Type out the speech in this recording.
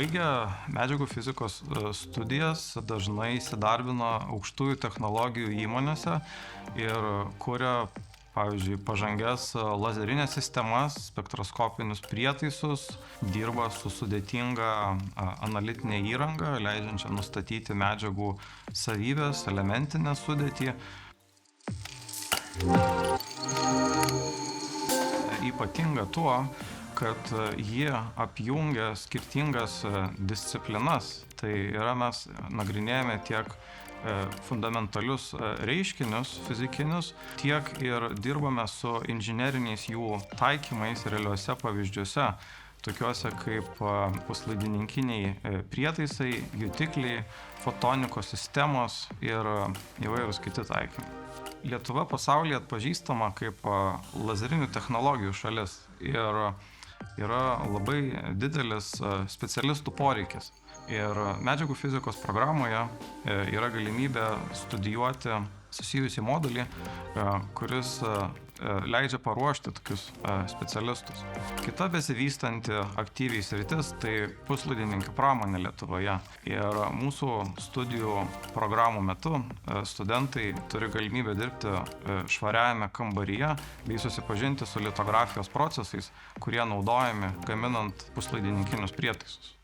Baigę medžiagų fizikos studijas dažnai įsidarbina aukštųjų technologijų įmonėse ir kuria, pavyzdžiui, pažangias lazerinės sistemas, spektroskopinius prietaisus, dirba su sudėtinga analitinė įranga, leidžiančia nustatyti medžiagų savybės, elementinę sudėtį. Ypatinga tuo, kad jie apjungia skirtingas disciplinas. Tai yra, mes nagrinėjame tiek fundamentalius reiškinius fizikinius, tiek ir dirbame su inžineriniais jų taikymais realiuose pavyzdžiuose, tokiuose kaip puslaidininkiniai prietaisai, jutikliai, fotonikos sistemos ir įvairūs kiti taikymai. Lietuva pasaulyje atpažįstama kaip lazerinių technologijų šalis ir yra labai didelis specialistų poreikis. Ir medžiagų fizikos programoje yra galimybė studijuoti susijusį modulį, kuris leidžia paruošti tokius specialistus. Kita besivystanti aktyviai sritis tai puslaidininkių pramonė Lietuvoje. Ir mūsų studijų programų metu studentai turi galimybę dirbti švariajame kambaryje bei susipažinti su litografijos procesais, kurie naudojami gaminant puslaidininkinius prietaisus.